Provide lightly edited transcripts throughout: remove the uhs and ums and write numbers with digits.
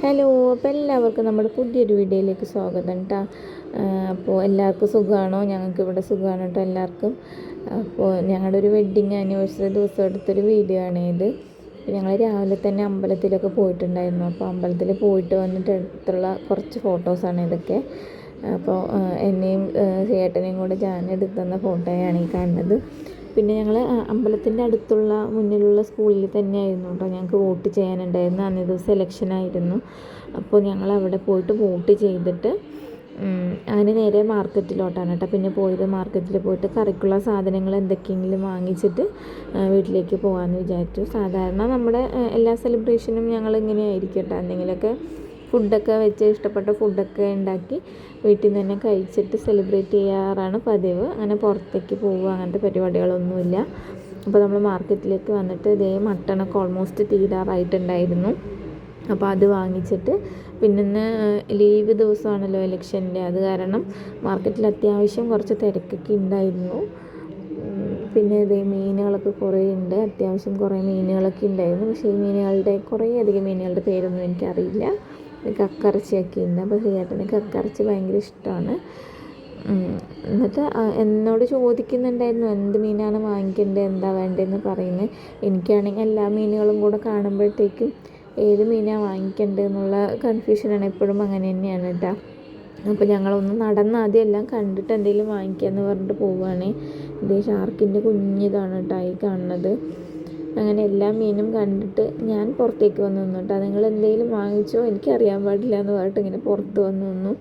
Hello, അപ്പോൾ എല്ലാവർക്കും നമ്മുടെ പുതിയൊരു വീഡിയോയിലേക്ക് സ്വാഗതം കേട്ടോ. അപ്പോൾ എല്ലാവർക്കും സുഖമാണോ? ഞങ്ങൾക്ക് ഇവിടെ സുഖമാണ് കേട്ടോ എല്ലാവർക്കും. അപ്പോൾ ഞങ്ങളുടെ ഒരു വെഡ്ഡിങ് ആനിവേഴ്സറി ദിവസം എടുത്തൊരു വീഡിയോ ആണ് ഇത്. ഞങ്ങൾ രാവിലെ തന്നെ അമ്പലത്തിലൊക്കെ പോയിട്ടുണ്ടായിരുന്നു. അപ്പോൾ അമ്പലത്തിൽ പോയിട്ട് വന്നിട്ട് എടുത്തുള്ള കുറച്ച് ഫോട്ടോസാണ് ഇതൊക്കെ. അപ്പോൾ എന്നെയും ചേട്ടനെയും കൂടെ ഞാൻ എടുത്തുന്ന ഫോട്ടോയാണ് ഈ കാണുന്നത്. പിന്നെ ഞങ്ങൾ അമ്പലത്തിൻ്റെ അടുത്തുള്ള മുന്നിലുള്ള സ്കൂളിൽ തന്നെയായിരുന്നു കേട്ടോ ഞങ്ങൾക്ക് വോട്ട് ചെയ്യാനുണ്ടായിരുന്നു. അന്നേ ദിവസം ഇലക്ഷനായിരുന്നു. അപ്പോൾ ഞങ്ങൾ അവിടെ പോയിട്ട് വോട്ട് ചെയ്തിട്ട് അങ്ങനെ നേരെ മാർക്കറ്റിലോട്ടാണ് കേട്ടോ പിന്നെ പോയത്. മാർക്കറ്റിൽ പോയിട്ട് കറിക്കുള്ള സാധനങ്ങൾ എന്തൊക്കെയെങ്കിലും വാങ്ങിച്ചിട്ട് വീട്ടിലേക്ക് പോകാമെന്ന് വിചാരിച്ചു. സാധാരണ നമ്മുടെ എല്ലാ സെലിബ്രേഷനും ഞങ്ങൾ ഇങ്ങനെ ആയിരിക്കും കേട്ടോ. എന്തെങ്കിലുമൊക്കെ ഫുഡൊക്കെ വെച്ച് ഇഷ്ടപ്പെട്ട ഫുഡൊക്കെ ഉണ്ടാക്കി വീട്ടിൽ നിന്ന് തന്നെ കഴിച്ചിട്ട് സെലിബ്രേറ്റ് ചെയ്യാറാണ് പതിവ്. അങ്ങനെ പുറത്തേക്ക് പോവുക അങ്ങനത്തെ പരിപാടികളൊന്നുമില്ല. അപ്പോൾ നമ്മൾ മാർക്കറ്റിലേക്ക് വന്നിട്ട് ഇതേ മട്ടണൊക്കെ ഓൾമോസ്റ്റ് തീരാറായിട്ടുണ്ടായിരുന്നു. അപ്പോൾ അത് വാങ്ങിച്ചിട്ട് പിന്നെ ലീവ് ദിവസമാണല്ലോ ഇലക്ഷൻ്റെ, അത് കാരണം മാർക്കറ്റിൽ അത്യാവശ്യം കുറച്ച് തിരക്കൊക്കെ ഉണ്ടായിരുന്നു. പിന്നെ ഇതേ മീനുകളൊക്കെ കുറേ ഉണ്ട്, അത്യാവശ്യം കുറേ മീനുകളൊക്കെ ഉണ്ടായിരുന്നു. പക്ഷേ ഈ മീനുകളുടെ കുറേയധികം മീനുകളുടെ പേരൊന്നും എനിക്കറിയില്ല. കക്കറച്ചിയൊക്കെ ഉണ്ട്. അപ്പോൾ ചേട്ടന് കക്കറച്ചി ഭയങ്കര ഇഷ്ടമാണ്. എന്നിട്ട് എന്നോട് ചോദിക്കുന്നുണ്ടായിരുന്നു എന്ത് മീനാണ് വാങ്ങിക്കേണ്ടത്, എന്താ വേണ്ടതെന്ന് പറയുന്നത്. എനിക്കാണെങ്കിൽ എല്ലാ മീനുകളും കൂടെ കാണുമ്പോഴത്തേക്കും ഏത് മീനാണ് വാങ്ങിക്കേണ്ടത് എന്നുള്ള കൺഫ്യൂഷനാണ്. എപ്പോഴും അങ്ങനെ തന്നെയാണ് കേട്ടോ. അപ്പോൾ ഞങ്ങളൊന്ന് നടന്ന് ആദ്യം എല്ലാം കണ്ടിട്ട് എന്തെങ്കിലും വാങ്ങിക്കാമെന്ന് പറഞ്ഞിട്ട് പോവുകയാണ്. ഇതേ ഷാർക്കിൻ്റെ കുഞ്ഞിതാണ് കേട്ടോ ഈ കാണുന്നത്. അങ്ങനെ എല്ലാ മീനും കണ്ടിട്ട് ഞാൻ പുറത്തേക്ക് വന്ന് നിന്നു കേട്ടോ. നിങ്ങൾ എന്തെങ്കിലും വാങ്ങിച്ചോ, എനിക്കറിയാൻ പാടില്ല എന്ന് പറഞ്ഞിട്ട് ഇങ്ങനെ പുറത്ത് വന്ന് നിന്നു.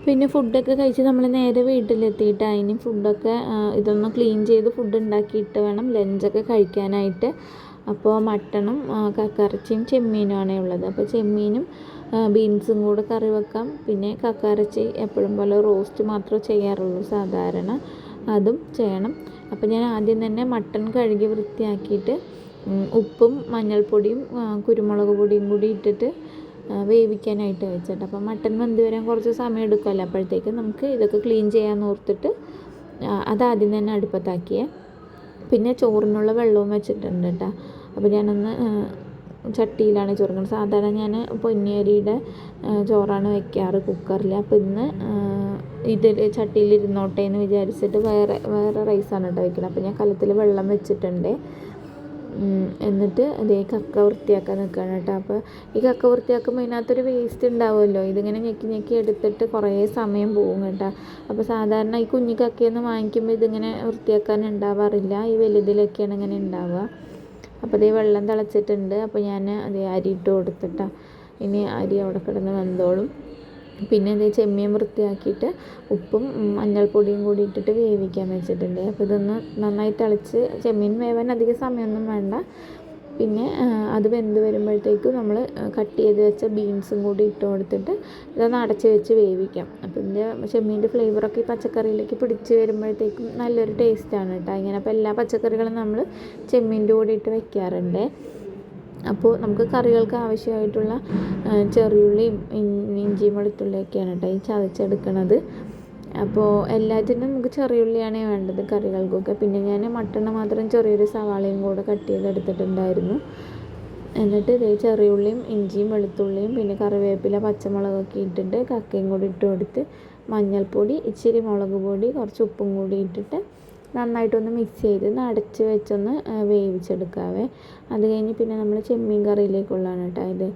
പിന്നെ ഫുഡൊക്കെ കഴിച്ച് നമ്മൾ നേരെ വീട്ടിലെത്തിയിട്ട് അതിന് ഫുഡൊക്കെ ഇതൊന്ന് ക്ലീൻ ചെയ്ത് ഫുഡ് ഉണ്ടാക്കിയിട്ട് വേണം ലഞ്ചൊക്കെ കഴിക്കാനായിട്ട്. അപ്പോൾ മട്ടണും കക്കയിറച്ചിയും ചെമ്മീനുമാണ് ഉള്ളത്. അപ്പോൾ ചെമ്മീനും ബീൻസും കൂടെ കറി വെക്കാം. പിന്നെ കക്കയിറച്ചി എപ്പോഴും പോലെ റോസ്റ്റ് മാത്രമേ ചെയ്യാറുള്ളൂ സാധാരണ, അതും ചെയ്യണം. അപ്പോൾ ഞാൻ ആദ്യം തന്നെ മട്ടൺ കഴുകി വൃത്തിയാക്കിയിട്ട് ഉപ്പും മഞ്ഞൾപ്പൊടിയും കുരുമുളക് പൊടിയും കൂടി ഇട്ടിട്ട് വേവിക്കാനായിട്ട് വെച്ചിട്ട്, അപ്പോൾ മട്ടൺ വെന്ത് വരാൻ കുറച്ച് സമയം എടുക്കുമല്ലോ, അപ്പോഴത്തേക്ക് നമുക്ക് ഇതൊക്കെ ക്ലീൻ ചെയ്യാമെന്ന് ഓർത്തിട്ട് അതാദ്യം തന്നെ അടുപ്പത്താക്കിയേ. പിന്നെ ചോറിനുള്ള വെള്ളവും വെച്ചിട്ടുണ്ട് കേട്ടോ. അപ്പോൾ ഞാനൊന്ന് ചട്ടിയിലാണ് ചോറ്. സാധാരണ ഞാൻ പൊന്നിയരിയുടെ ചോറാണ് വെക്കാറ് കുക്കറിൽ. അപ്പോൾ ഇന്ന് ഇതിൽ ചട്ടിയിലിരുന്നോട്ടെ എന്ന് വിചാരിച്ചിട്ട് വേറെ റൈസാണ് കേട്ടോ വെക്കുന്നത്. അപ്പോൾ ഞാൻ കലത്തിൽ വെള്ളം വെച്ചിട്ടുണ്ട്. എന്നിട്ട് അതേ കക്ക വൃത്തിയാക്കാൻ നിൽക്കുകയാണ് കേട്ടോ. അപ്പോൾ ഈ കക്ക വൃത്തിയാക്കുമ്പോൾ ഇതിനകത്തൊരു വേസ്റ്റ് ഉണ്ടാവുമല്ലോ, ഇതിങ്ങനെ ഞെക്കി എടുത്തിട്ട് കുറേ സമയം പോകും കേട്ടോ. അപ്പോൾ സാധാരണ ഈ കുഞ്ഞു കക്കയൊന്നും വാങ്ങിക്കുമ്പോൾ ഇതിങ്ങനെ വൃത്തിയാക്കാൻ ഉണ്ടാവാറില്ല, ഈ വലുതിലൊക്കെയാണ് ഇങ്ങനെ ഉണ്ടാവുക. അപ്പോൾ അതേ വെള്ളം തിളച്ചിട്ടുണ്ട്. അപ്പോൾ ഞാൻ അതേ അരി ഇട്ട് കൊടുത്തിട്ടാണ്. ഇനി അരി അവിടെ കിടന്ന് വെന്തോളും. പിന്നെ അതേ ചെമ്മീൻ വൃത്തിയാക്കിയിട്ട് ഉപ്പും മഞ്ഞൾപ്പൊടിയും കൂടി ഇട്ടിട്ട് വേവിക്കാൻ വെച്ചിട്ടുണ്ട്. അപ്പോൾ ഇതൊന്ന് നന്നായി തിളച്ച്, ചെമ്മീൻ വേവാൻ അധികം സമയമൊന്നും വേണ്ട. പിന്നെ അത് വെന്ത് വരുമ്പോഴത്തേക്കും നമ്മൾ കട്ട് ചെയ്ത് വെച്ച ബീൻസും കൂടി ഇട്ട് കൊടുത്തിട്ട് ഇതൊന്ന് അടച്ച് വെച്ച് വേവിക്കാം. അപ്പോൾ ഇതിൻ്റെ ചെമ്മീൻ്റെ ഫ്ലേവറൊക്കെ ഈ പച്ചക്കറിയിലേക്ക് പിടിച്ച് വരുമ്പോഴത്തേക്കും നല്ലൊരു ടേസ്റ്റാണ് കേട്ടോ. ഇങ്ങനെ അപ്പോൾ എല്ലാ പച്ചക്കറികളും നമ്മൾ ചെമ്മീൻ്റെ കൂടെ ഇട്ട് വെക്കാറുണ്ട്. അപ്പോൾ നമുക്ക് കറികൾക്ക് ആവശ്യമായിട്ടുള്ള ചെറിയുള്ളിയും ഇഞ്ചിയും വെളുത്തുള്ളിയൊക്കെയാണ് കേട്ടോ ഈ ചതച്ചെടുക്കണത്. അപ്പോൾ എല്ലാറ്റിനും നമുക്ക് ചെറിയുള്ളിയാണ് വേണ്ടത് കറികൾക്കൊക്കെ. പിന്നെ ഞാൻ മട്ടണ് മാത്രം ചെറിയൊരു സവാളയും കൂടെ കട്ട് ചെയ്തെടുത്തിട്ടുണ്ടായിരുന്നു. എന്നിട്ട് ഇതേ ചെറിയുള്ളിയും ഇഞ്ചിയും വെളുത്തുള്ളിയും പിന്നെ കറിവേപ്പില പച്ചമുളകൊക്കെ ഇട്ടിട്ട് കക്കയും കൂടി ഇട്ട് കൊടുത്ത് മഞ്ഞൾപ്പൊടി ഇച്ചിരി മുളക് പൊടി കുറച്ച് ഉപ്പും കൂടി ഇട്ടിട്ട് നന്നായിട്ടൊന്ന് മിക്സ് ചെയ്ത് അടച്ച് വെച്ചൊന്ന് വേവിച്ചെടുക്കാവേ. അത് കഴിഞ്ഞ് പിന്നെ നമ്മൾ ചെമ്മീൻ കറിയിലേക്കുള്ളതാണ് കേട്ടോ ഇത്.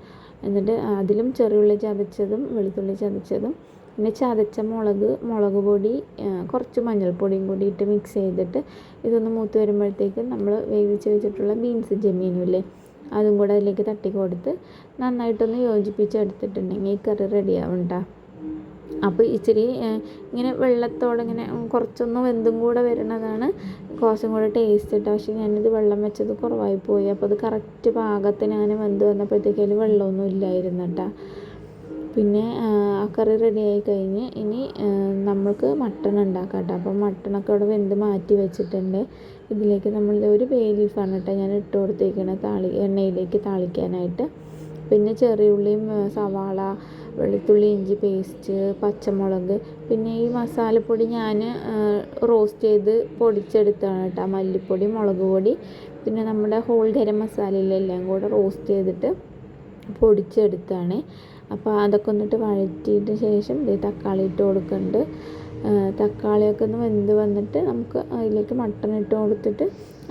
എന്നിട്ട് അതിലും ചെറിയുള്ളി ചതച്ചതും വെളുത്തുള്ളി ചതച്ചതും പിന്നെ ചതച്ച മുളക് പൊടി കുറച്ച് മഞ്ഞൾപ്പൊടിയും കൂടി ഇട്ട് മിക്സ് ചെയ്തിട്ട് ഇതൊന്ന് മൂത്ത് വരുമ്പോഴത്തേക്ക് നമ്മൾ വേവിച്ച് വെച്ചിട്ടുള്ള ബീൻസ് ചെമ്മീനും ഇല്ലേ, അതും കൂടെ അതിലേക്ക് തട്ടി കൊടുത്ത് നന്നായിട്ടൊന്ന് യോജിപ്പിച്ചെടുത്തിട്ടുണ്ടെങ്കിൽ ഈ കറി റെഡിയാവും കേട്ടോ. അപ്പോൾ ഇച്ചിരി ഇങ്ങനെ വെള്ളത്തോടെ ഇങ്ങനെ കുറച്ചൊന്ന് വെന്തും കൂടെ വരുന്നതാണ് കുറച്ചും കൂടെ ടേസ്റ്റ് കേട്ടോ. പക്ഷേ ഞാനിത് വെള്ളം വെച്ചത് കുറവായി പോയി. അപ്പോൾ അത് കറക്റ്റ് പാകത്തിന് അങ്ങനെ വെന്ത് വന്നപ്പോഴത്തേക്കും അതിൽ വെള്ളമൊന്നും ഇല്ലായിരുന്നു കേട്ടോ. പിന്നെ ആ കറി റെഡിയായി കഴിഞ്ഞ് ഇനി നമ്മൾക്ക് മട്ടൺ ഉണ്ടാക്കാം കേട്ടോ. അപ്പം മട്ടണൊക്കെ അവിടെ വെന്ത് മാറ്റി വെച്ചിട്ടുണ്ട്. ഇതിലേക്ക് നമ്മൾ ഒരു ബേ ലീഫാണ് കേട്ടോ ഞാൻ ഇട്ട് കൊടുത്തേക്കണത് എണ്ണയിലേക്ക് താളിക്കാനായിട്ട്. പിന്നെ ചെറിയുള്ളിയും സവാള വെളുത്തുള്ളി ഇഞ്ചി പേസ്റ്റ് പച്ചമുളക് പിന്നെ ഈ മസാലപ്പൊടി ഞാൻ റോസ്റ്റ് ചെയ്ത് പൊടിച്ചെടുത്താണ് കേട്ടോ. മല്ലിപ്പൊടി മുളക് പൊടി പിന്നെ നമ്മുടെ ഹോൾ ഗരം മസാലയിലെല്ലാം കൂടെ റോസ്റ്റ് ചെയ്തിട്ട് പൊടിച്ചെടുത്താണ്. അപ്പോൾ അതൊക്കെ ഒന്നിട്ട് വഴറ്റിയിട്ട് ശേഷം തക്കാളി ഇട്ട് കൊടുക്കുന്നുണ്ട്. തക്കാളിയൊക്കെ ഒന്ന് വെന്ത് വന്നിട്ട് നമുക്ക് അതിലേക്ക് മട്ടൺ ഇട്ട് കൊടുത്തിട്ട്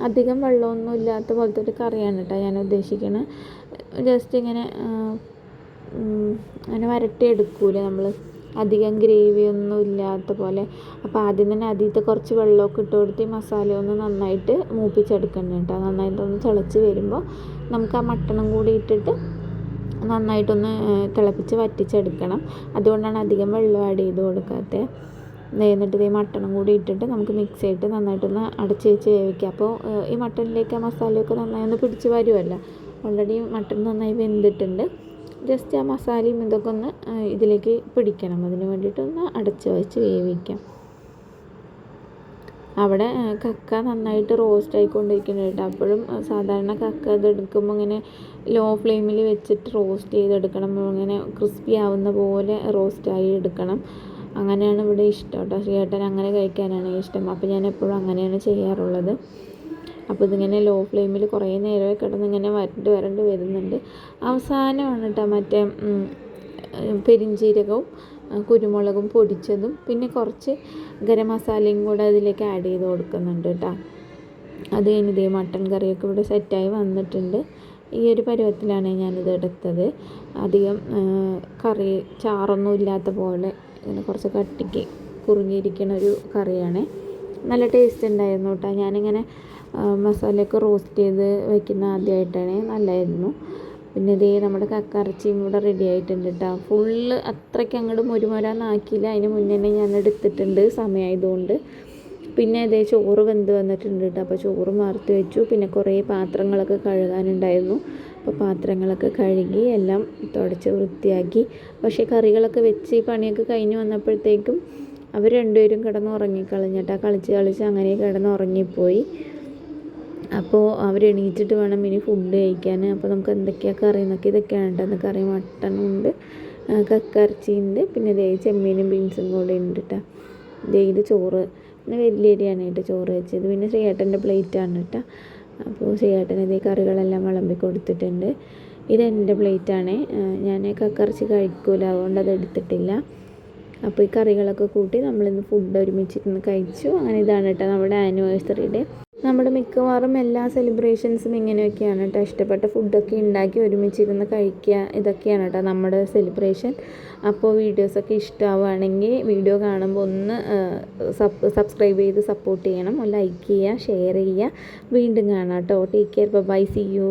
അധികം വെള്ളമൊന്നും ഇല്ലാത്ത പോലത്തെ ഒരു കറിയാണ് കേട്ടോ ഞാൻ ഉദ്ദേശിക്കുന്നത്. ജസ്റ്റ് ഇങ്ങനെ അങ്ങനെ വരട്ടിയെടുക്കൂലേ നമ്മൾ, അധികം ഗ്രേവി ഒന്നും ഇല്ലാത്ത പോലെ. അപ്പോൾ ആദ്യം തന്നെ അതിലത്തെ കുറച്ച് വെള്ളമൊക്കെ ഇട്ട് കൊടുത്ത് ഈ മസാല ഒന്ന് നന്നായിട്ട് മൂപ്പിച്ചെടുക്കണം കേട്ടോ. നന്നായിട്ടൊന്ന് തിളച്ച് വരുമ്പോൾ നമുക്ക് ആ മട്ടണും കൂടി ഇട്ടിട്ട് നന്നായിട്ടൊന്ന് തിളപ്പിച്ച് വറ്റിച്ചെടുക്കണം. അതുകൊണ്ടാണ് അധികം വെള്ളം ആഡ് ചെയ്ത് കൊടുക്കാത്തത്. എന്നിട്ട് ഈ മട്ടണും കൂടി ഇട്ടിട്ട് നമുക്ക് മിക്സ് ചെയ്തിട്ട് നന്നായിട്ടൊന്ന് അടച്ച് വെച്ച് വേവിക്കാം. അപ്പോൾ ഈ മട്ടണിലേക്ക് ആ മസാലയൊക്കെ നന്നായി ഒന്ന് പിടിച്ച് വരുമല്ലോ. ഓൾറെഡി മട്ടൺ നന്നായി വെന്തിട്ടുണ്ട്. ജസ്റ്റ് ആ മസാലയും ഇതൊക്കെ ഒന്ന് ഇതിലേക്ക് പിടിക്കണം. അതിന് വേണ്ടിയിട്ടൊന്ന് അടച്ച് വെച്ച് വേവിക്കാം. അവിടെ കക്ക നന്നായിട്ട് റോസ്റ്റ് ആയിക്കൊണ്ടിരിക്കുന്നുണ്ട് കേട്ടോ. അപ്പോഴും സാധാരണ കക്ക ഇതെടുക്കുമ്പോൾ ഇങ്ങനെ ലോ ഫ്ലെയിമിൽ വെച്ചിട്ട് റോസ്റ്റ് ചെയ്തെടുക്കണം. ഇങ്ങനെ ക്രിസ്പി ആവുന്ന പോലെ റോസ്റ്റായി എടുക്കണം. അങ്ങനെയാണ് ഇവിടെ ഇഷ്ടം കേട്ടോ. ചേട്ടൻ അങ്ങനെ കഴിക്കാനാണ് ഇഷ്ടം. അപ്പോൾ ഞാൻ എപ്പോഴും അങ്ങനെയാണ് ചെയ്യാറുള്ളത്. അപ്പോൾ ഇതിങ്ങനെ ലോ ഫ്ലെയിമിൽ കുറേ നേരമേ കിടന്നിങ്ങനെ വരണ്ട് വരുന്നുണ്ട്. അവസാനമാണ് കേട്ടോ മറ്റേ പെരിഞ്ജീരകവും കുരുമുളകും പൊടിച്ചതും പിന്നെ കുറച്ച് ഗരം മസാലയും കൂടെ അതിലേക്ക് ആഡ് ചെയ്ത് കൊടുക്കുന്നുണ്ട് കേട്ടോ. അത് കഴിഞ്ഞ് ഇതേ മട്ടൻ കറിയൊക്കെ ഇവിടെ സെറ്റായി വന്നിട്ടുണ്ട്. ഈ ഒരു പരുവത്തിലാണ് ഞാനിത് എടുത്തത്. അധികം കറി ചാറൊന്നും ഇല്ലാത്ത പോലെ ഇങ്ങനെ കുറച്ച് കട്ടിക്ക് കുറുകിയിരിക്കുന്ന ഒരു കറിയാണ്. നല്ല ടേസ്റ്റ് ഉണ്ടായിരുന്നു കേട്ടോ. ഞാനിങ്ങനെ മസാലയൊക്കെ റോസ്റ്റ് ചെയ്ത് വയ്ക്കുന്ന ആദ്യമായിട്ടാണ്. നല്ലതായിരുന്നു. പിന്നെ ഇതേ നമ്മുടെ കക്കറച്ചിയും കൂടെ റെഡി ആയിട്ടുണ്ട് കേട്ടോ. ഫുള്ള് അത്രയ്ക്ക് അങ്ങോട്ട് മുരുമുരാന്നാക്കിയില്ല, അതിന് മുന്നേ ഞാൻ എടുത്തിട്ടുണ്ട് സമയമായതുകൊണ്ട്. പിന്നെ ഇതേ ചോറ് വെന്ത് വന്നിട്ടുണ്ട് കേട്ടോ. അപ്പോൾ ചോറ് വാർത്ത് വെച്ചു. പിന്നെ കുറേ പാത്രങ്ങളൊക്കെ കഴുകാനുണ്ടായിരുന്നു. അപ്പോൾ പാത്രങ്ങളൊക്കെ കഴുകി എല്ലാം തുടച്ച് വൃത്തിയാക്കി. പക്ഷേ കറികളൊക്കെ വെച്ച് ഈ പണിയൊക്കെ കഴിഞ്ഞ് വന്നപ്പോഴത്തേക്കും അവർ രണ്ടുപേരും കിടന്ന് ഉറങ്ങിക്കളഞ്ഞിട്ടാ. കളിച്ച് അങ്ങനെ കിടന്ന് ഉറങ്ങിപ്പോയി. അപ്പോൾ അവർ എണീറ്റിട്ട് വേണം ഇനി ഫുഡ് കഴിക്കാൻ. അപ്പോൾ നമുക്ക് എന്തൊക്കെയാണ് കറി എന്നൊക്കെ ഇതൊക്കെയാണ് കേട്ടോ. കറി മട്ടനുണ്ട്, കക്കറച്ചിയുണ്ട്, പിന്നെ ദേ ചെമ്മീനും ബീൻസും കൂടെ ഉണ്ട് കേട്ടോ. ഇത് ചോറ്, പിന്നെ വലിയ അരിയാണ് കേട്ടോ ചോറ് വെച്ചത്. പിന്നെ ശ്രീയേട്ടൻ്റെ പ്ലേറ്റാണ് കേട്ടോ. അപ്പോൾ ശ്രീയേട്ടൻ ഇതേ കറികളെല്ലാം വിളമ്പി കൊടുത്തിട്ടുണ്ട്. ഇതെൻ്റെ പ്ലേറ്റാണ്. ഞാൻ കക്കറച്ചി കഴിക്കൂല, അതുകൊണ്ട് അത് എടുത്തിട്ടില്ല. അപ്പോൾ ഈ കറികളൊക്കെ കൂട്ടി നമ്മളിന്ന് ഫുഡ് ഒരുമിച്ചിരുന്ന് കഴിച്ചു. അങ്ങനെ ഇതാണ് കേട്ടോ നമ്മുടെ ആനിവേഴ്സറി ഡേ. നമ്മുടെ മിക്കവാറും എല്ലാ സെലിബ്രേഷൻസും ഇങ്ങനെയൊക്കെയാണ് കേട്ടോ. ഇഷ്ടപ്പെട്ട ഫുഡൊക്കെ ഉണ്ടാക്കി ഒരുമിച്ചിരുന്ന് കഴിക്കുക, ഇതൊക്കെയാണ് കേട്ടോ നമ്മുടെ സെലിബ്രേഷൻ. അപ്പോൾ വീഡിയോസൊക്കെ ഇഷ്ടമാവുകയാണെങ്കിൽ വീഡിയോ കാണുമ്പോൾ ഒന്ന് സബ്സ്ക്രൈബ് ചെയ്ത് സപ്പോർട്ട് ചെയ്യണം, ലൈക്ക് ചെയ്യുക, ഷെയർ ചെയ്യുക. വീണ്ടും കാണാം കേട്ടോ. Take care, bye, see U.